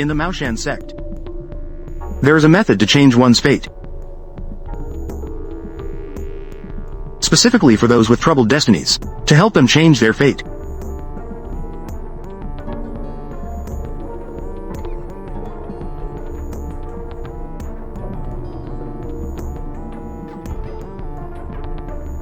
In the Maoshan sect, there is a method to change one's fate, specifically for those with troubled destinies, to help them change their fate.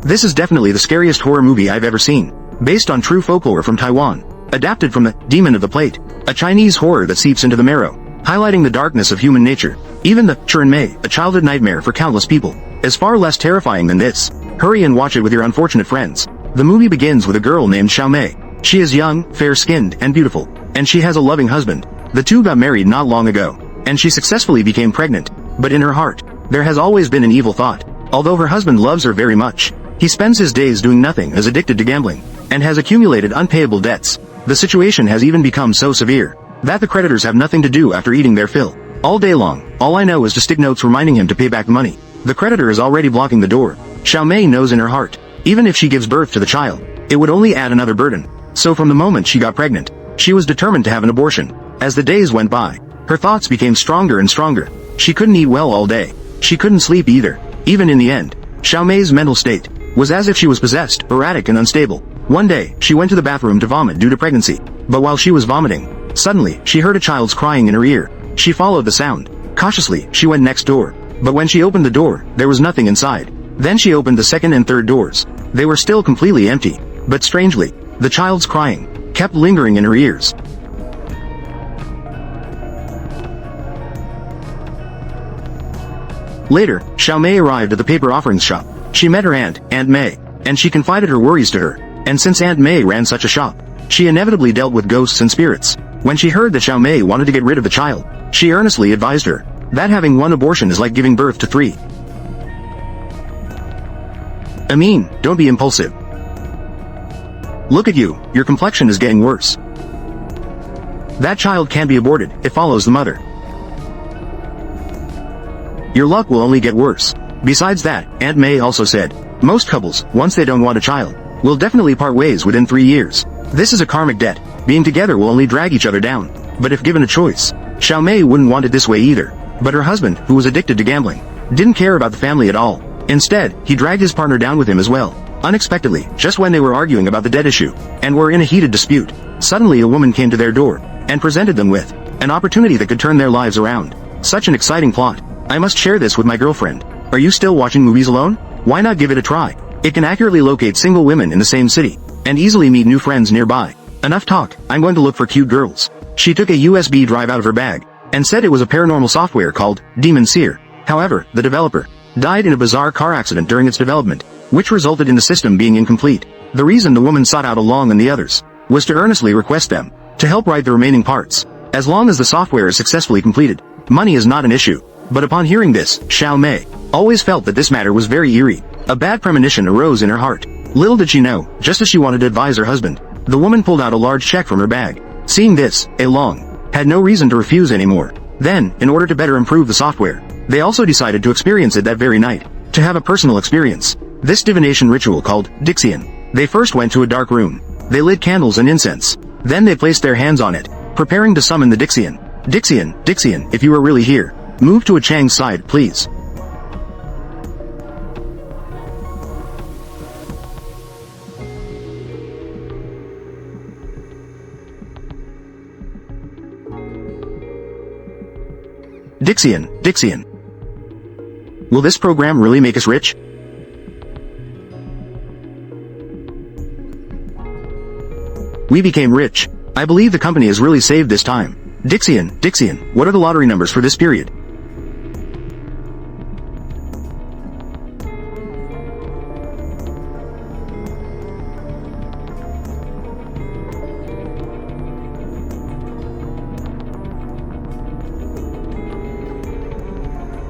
This is definitely the scariest horror movie I've ever seen, based on true folklore from Taiwan, adapted from the Demon of the Plate, a Chinese horror that seeps into the marrow, highlighting the darkness of human nature. Even the Xiaomei, a childhood nightmare for countless people, is far less terrifying than this. Hurry and watch it with your unfortunate friends. The movie begins with a girl named Xiaomei. She is young, fair-skinned, and beautiful, and she has a loving husband. The two got married not long ago, and she successfully became pregnant. But in her heart, there has always been an evil thought. Although her husband loves her very much, he spends his days doing nothing, is addicted to gambling, and has accumulated unpayable debts. The situation has even become so severe that the creditors have nothing to do after eating their fill. All day long, all I know is to stick notes reminding him to pay back the money. The creditor is already blocking the door. Xiaomei knows in her heart, even if she gives birth to the child, it would only add another burden. So from the moment she got pregnant, she was determined to have an abortion. As the days went by, her thoughts became stronger and stronger. She couldn't eat well all day. She couldn't sleep either. Even in the end, Xiaomei's mental state was as if she was possessed, erratic and unstable. One day, she went to the bathroom to vomit due to pregnancy. But while she was vomiting, suddenly, she heard a child's crying in her ear. She followed the sound. Cautiously, she went next door. But when she opened the door, there was nothing inside. Then she opened the second and third doors. They were still completely empty. But strangely, the child's crying kept lingering in her ears. Later, Xiaomei arrived at the paper offerings shop. She met her Aunt May, and she confided her worries to her. And since Aunt May ran such a shop, she inevitably dealt with ghosts and spirits. When she heard that Xiaomei wanted to get rid of the child, she earnestly advised her that having one abortion is like giving birth to 3. I mean, don't be impulsive. Look at you, your complexion is getting worse. That child can't be aborted, it follows the mother. Your luck will only get worse. Besides that, Aunt May also said, most couples, once they don't want a child, will definitely part ways within 3 years. This is a karmic debt. Being together will only drag each other down. But if given a choice, Xiaomei wouldn't want it this way either. But her husband, who was addicted to gambling, didn't care about the family at all. Instead, he dragged his partner down with him as well. Unexpectedly, just when they were arguing about the debt issue, and were in a heated dispute, suddenly a woman came to their door, and presented them with an opportunity that could turn their lives around. Such an exciting plot. I must share this with my girlfriend. Are you still watching movies alone? Why not give it a try? It can accurately locate single women in the same city, and easily meet new friends nearby. Enough talk, I'm going to look for cute girls. She took a USB drive out of her bag, and said it was a paranormal software called Demon Seer. However, the developer died in a bizarre car accident during its development, which resulted in the system being incomplete. The reason the woman sought out Along and the others was to earnestly request them to help write the remaining parts. As long as the software is successfully completed, money is not an issue. But upon hearing this, Xiaomei always felt that this matter was very eerie. A bad premonition arose in her heart. Little did she know, just as she wanted to advise her husband, the woman pulled out a large check from her bag. Seeing this, Along had no reason to refuse anymore. Then, in order to better improve the software, they also decided to experience it that very night, to have a personal experience. This divination ritual called Dixian. They first went to a dark room. They lit candles and incense. Then they placed their hands on it, preparing to summon the Dixian. Dixian, Dixian, if you are really here, move to a Chang's side, please. Dixian, Dixian. Will this program really make us rich? We became rich. I believe the company has really saved this time. Dixian, Dixian, what are the lottery numbers for this period?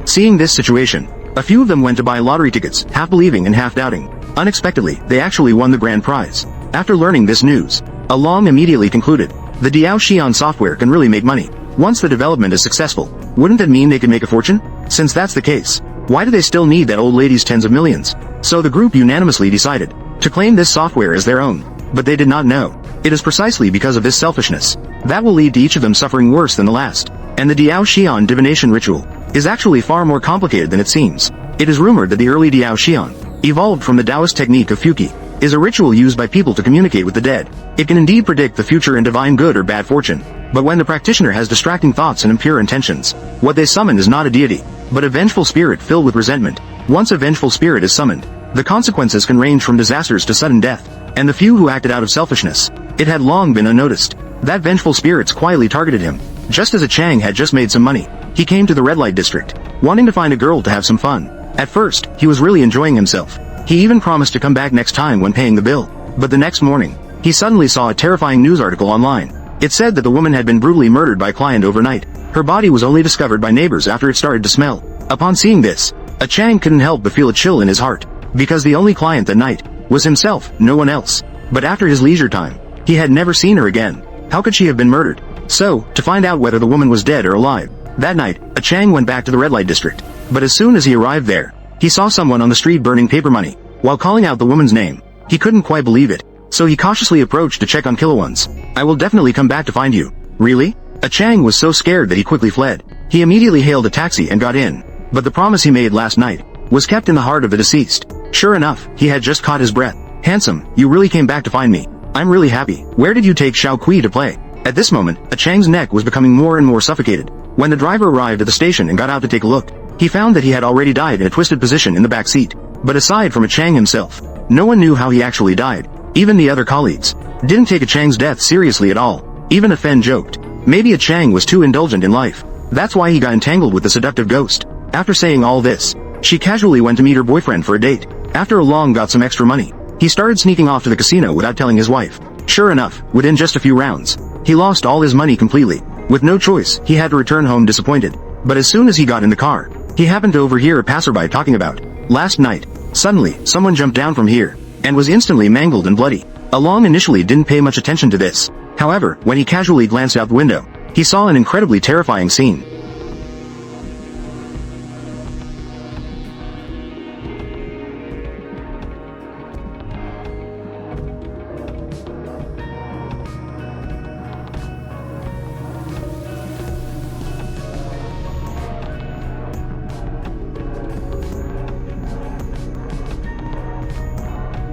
Seeing this situation, a few of them went to buy lottery tickets, half believing and half doubting. Unexpectedly, they actually won the grand prize. After learning this news, Along immediately concluded, the Diao Xian software can really make money. Once the development is successful, wouldn't that mean they could make a fortune? Since that's the case, why do they still need that old lady's tens of millions? So the group unanimously decided to claim this software as their own. But they did not know, it is precisely because of this selfishness that will lead to each of them suffering worse than the last. And the Diao Xian divination ritual is actually far more complicated than it seems. It is rumored that the early Diao Xian, evolved from the Taoist technique of Fuqi, is a ritual used by people to communicate with the dead. It can indeed predict the future and divine good or bad fortune, but when the practitioner has distracting thoughts and impure intentions, what they summon is not a deity, but a vengeful spirit filled with resentment. Once a vengeful spirit is summoned, the consequences can range from disasters to sudden death, and the few who acted out of selfishness, it had long been unnoticed. That vengeful spirits quietly targeted him. Just as a Chang had just made some money, he came to the red light district, wanting to find a girl to have some fun. At first, he was really enjoying himself. He even promised to come back next time when paying the bill. But the next morning, he suddenly saw a terrifying news article online. It said that the woman had been brutally murdered by a client overnight. Her body was only discovered by neighbors after it started to smell. Upon seeing this, a Chang couldn't help but feel a chill in his heart, because the only client that night was himself, no one else. But after his leisure time, he had never seen her again. How could she have been murdered? So, to find out whether the woman was dead or alive, that night, a Chang went back to the red light district. But as soon as he arrived there, he saw someone on the street burning paper money. While calling out the woman's name, he couldn't quite believe it, so he cautiously approached to check on Kilowans. I will definitely come back to find you. Really? A Chang was so scared that he quickly fled. He immediately hailed a taxi and got in. But the promise he made last night was kept in the heart of the deceased. Sure enough, he had just caught his breath. Handsome, you really came back to find me. I'm really happy. Where did you take Xiao Kui to play? At this moment, a Chang's neck was becoming more and more suffocated. When the driver arrived at the station and got out to take a look, he found that he had already died in a twisted position in the back seat. But aside from a Chang himself, no one knew how he actually died. Even the other colleagues didn't take a Chang's death seriously at all. Even a Fen joked. Maybe a Chang was too indulgent in life. That's why he got entangled with the seductive ghost. After saying all this, she casually went to meet her boyfriend for a date. After Along got some extra money, he started sneaking off to the casino without telling his wife. Sure enough, within just a few rounds, he lost all his money completely. With no choice, he had to return home disappointed. But as soon as he got in the car, he happened to overhear a passerby talking about last night. Suddenly, someone jumped down from here, and was instantly mangled and bloody. Along initially didn't pay much attention to this. However, when he casually glanced out the window, he saw an incredibly terrifying scene.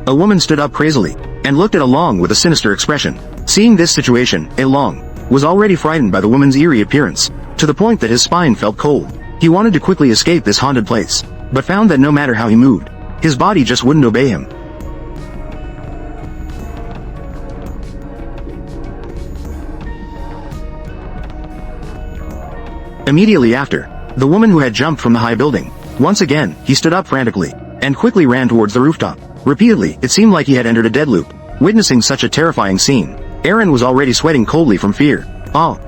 A woman stood up crazily, and looked at Along with a sinister expression. Seeing this situation, Along was already frightened by the woman's eerie appearance, to the point that his spine felt cold. He wanted to quickly escape this haunted place, but found that no matter how he moved, his body just wouldn't obey him. Immediately after, the woman who had jumped from the high building, once again, he stood up frantically, and quickly ran towards the rooftop. Repeatedly, it seemed like he had entered a dead loop. Witnessing such a terrifying scene, Aaron was already sweating coldly from fear. Oh.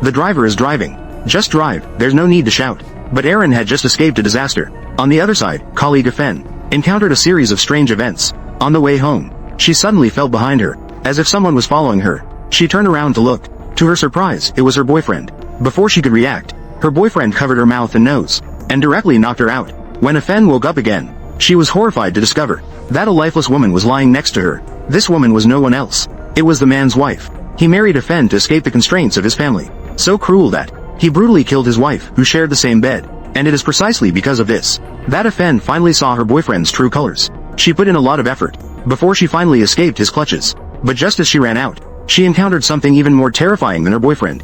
The driver is driving. Just drive, there's no need to shout. But Aaron had just escaped a disaster. On the other side, colleague Afen encountered a series of strange events. On the way home, she suddenly felt behind her, as if someone was following her. She turned around to look. To her surprise, it was her boyfriend. Before she could react, her boyfriend covered her mouth and nose, and directly knocked her out. When Afen woke up again, she was horrified to discover that a lifeless woman was lying next to her. This woman was no one else. It was the man's wife. He married Afen to escape the constraints of his family. So cruel that he brutally killed his wife, who shared the same bed. And it is precisely because of this that Afen finally saw her boyfriend's true colors. She put in a lot of effort before she finally escaped his clutches. But just as she ran out, she encountered something even more terrifying than her boyfriend.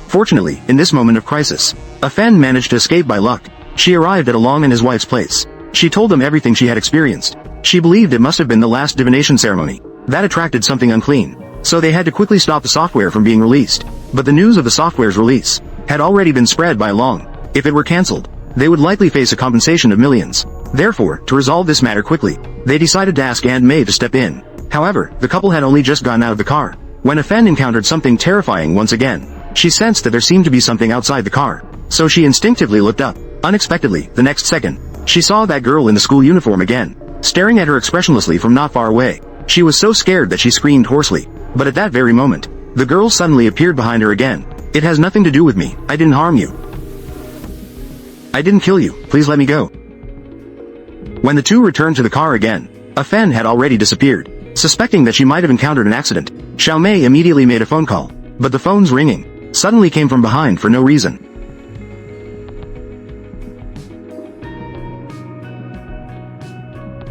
Fortunately, in this moment of crisis, Afen managed to escape by luck. She arrived at Along and his wife's place. She told them everything she had experienced. She believed it must have been the last divination ceremony that attracted something unclean, so they had to quickly stop the software from being released. But the news of the software's release had already been spread by Along. If it were cancelled, they would likely face a compensation of millions. Therefore, to resolve this matter quickly, they decided to ask Aunt May to step in. However, the couple had only just gotten out of the car when Afen encountered something terrifying once again. She sensed that there seemed to be something outside the car, so she instinctively looked up. Unexpectedly, the next second, she saw that girl in the school uniform again, staring at her expressionlessly from not far away. She was so scared that she screamed hoarsely. But at that very moment, The girl suddenly appeared behind her again. "It has nothing to do with me, I didn't harm you. I didn't kill you, please let me go." When the two returned to the car again, a Fen had already disappeared. Suspecting that she might have encountered an accident, Xiaomei immediately made a phone call, but the phone's ringing suddenly came from behind for no reason.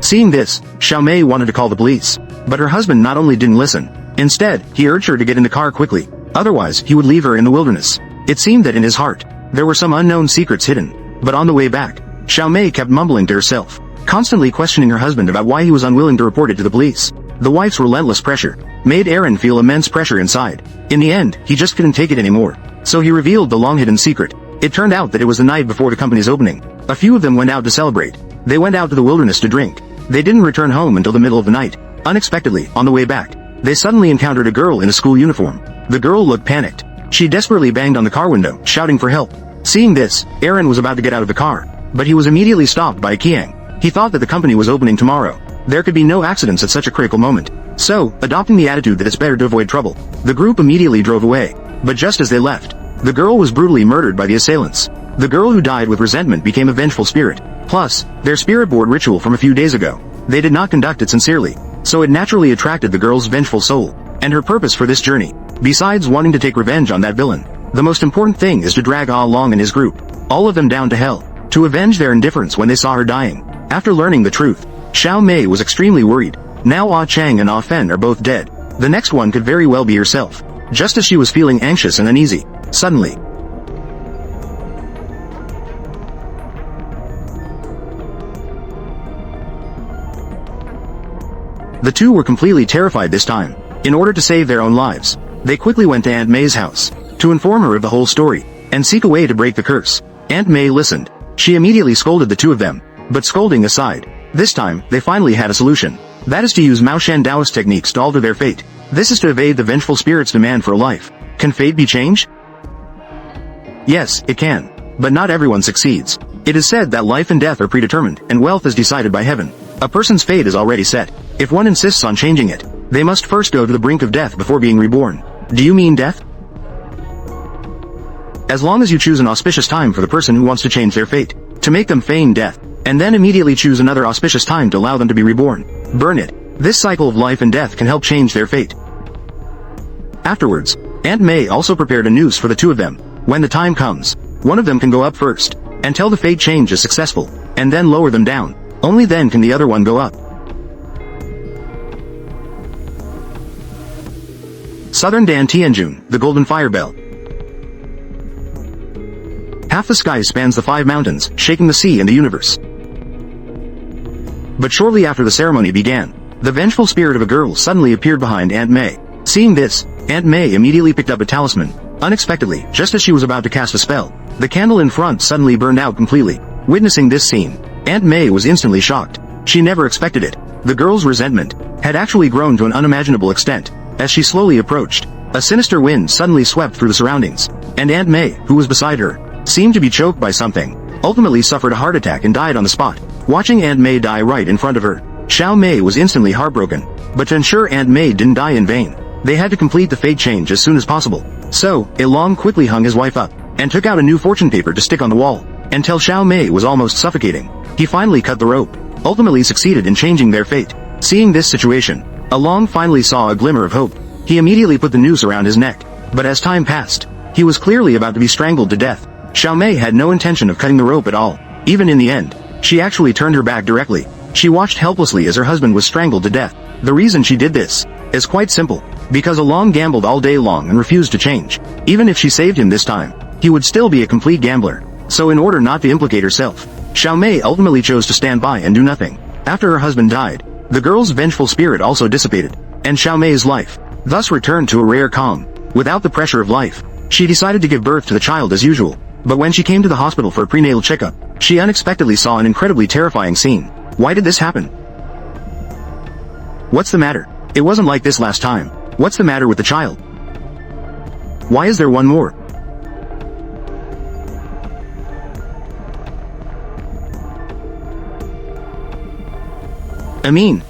Seeing this, Xiaomei wanted to call the police, but her husband not only didn't listen, instead, he urged her to get in the car quickly, otherwise he would leave her in the wilderness. It seemed that in his heart, there were some unknown secrets hidden, but on the way back, Xiaomei kept mumbling to herself, constantly questioning her husband about why he was unwilling to report it to the police. The wife's relentless pressure made Aaron feel immense pressure inside. In the end, he just couldn't take it anymore, so he revealed the long-hidden secret. It turned out that it was the night before the company's opening. A few of them went out to celebrate. They went out to the wilderness to drink. They didn't return home until the middle of the night. Unexpectedly, on the way back, they suddenly encountered a girl in a school uniform. The girl looked panicked. She desperately banged on the car window, shouting for help. Seeing this, Aaron was about to get out of the car, but he was immediately stopped by Qiang. He thought that the company was opening tomorrow. There could be no accidents at such a critical moment. So, adopting the attitude that it's better to avoid trouble, the group immediately drove away. But just as they left, the girl was brutally murdered by the assailants. The girl who died with resentment became a vengeful spirit. Plus, their spirit board ritual from a few days ago, they did not conduct it sincerely, so it naturally attracted the girl's vengeful soul, and her purpose for this journey. Besides wanting to take revenge on that villain, the most important thing is to drag Ah Long and his group, all of them down to hell, to avenge their indifference when they saw her dying. After learning the truth, Xiaomei was extremely worried. Now Ah Chang and Ah Fen are both dead. The next one could very well be herself. Just as she was feeling anxious and uneasy, suddenly, the two were completely terrified this time. In order to save their own lives, they quickly went to Aunt May's house, to inform her of the whole story, and seek a way to break the curse. Aunt May listened. She immediately scolded the two of them, but scolding aside, this time, they finally had a solution. That is to use Maoshan Taoist techniques to alter their fate. This is to evade the vengeful spirit's demand for a life. Can fate be changed? Yes, it can. But not everyone succeeds. It is said that life and death are predetermined, and wealth is decided by heaven. A person's fate is already set. If one insists on changing it, they must first go to the brink of death before being reborn. Do you mean death? As long as you choose an auspicious time for the person who wants to change their fate, to make them feign death, and then immediately choose another auspicious time to allow them to be reborn. Burn it. This cycle of life and death can help change their fate. Afterwards, Aunt May also prepared a noose for the two of them. When the time comes, one of them can go up first, until the fate change is successful, and then lower them down. Only then can the other one go up. Southern Dan Tianjun, the Golden Fire Bell. Half the sky spans the 5 mountains, shaking the sea and the universe. But shortly after the ceremony began, the vengeful spirit of a girl suddenly appeared behind Aunt May. Seeing this, Aunt May immediately picked up a talisman. Unexpectedly, just as she was about to cast a spell, the candle in front suddenly burned out completely. Witnessing this scene, Aunt May was instantly shocked. She never expected it. The girl's resentment had actually grown to an unimaginable extent. As she slowly approached, a sinister wind suddenly swept through the surroundings, and Aunt May, who was beside her, seemed to be choked by something, ultimately suffered a heart attack and died on the spot. Watching Aunt May die right in front of her, Xiaomei was instantly heartbroken. But to ensure Aunt May didn't die in vain, they had to complete the fate change as soon as possible. So, Long quickly hung his wife up, and took out a new fortune paper to stick on the wall, until Xiaomei was almost suffocating. He finally cut the rope, ultimately succeeded in changing their fate. Seeing this situation, Long finally saw a glimmer of hope. He immediately put the noose around his neck, but as time passed, he was clearly about to be strangled to death. Xiaomei had no intention of cutting the rope at all. Even in the end, she actually turned her back directly. She watched helplessly as her husband was strangled to death. The reason she did this is quite simple, because Long gambled all day long and refused to change. Even if she saved him this time, he would still be a complete gambler. So in order not to implicate herself, Xiaomei ultimately chose to stand by and do nothing. After her husband died, the girl's vengeful spirit also dissipated, and Xiaomei's life thus returned to a rare calm. Without the pressure of life, she decided to give birth to the child as usual. But when she came to the hospital for a prenatal checkup, she unexpectedly saw an incredibly terrifying scene. Why did this happen? What's the matter? It wasn't like this last time. What's the matter with the child? Why is there one more?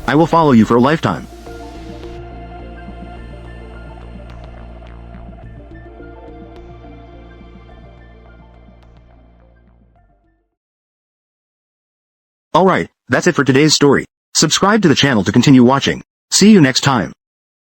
I will follow you for a lifetime. Alright, that's it for today's story. Subscribe to the channel to continue watching. See you next time.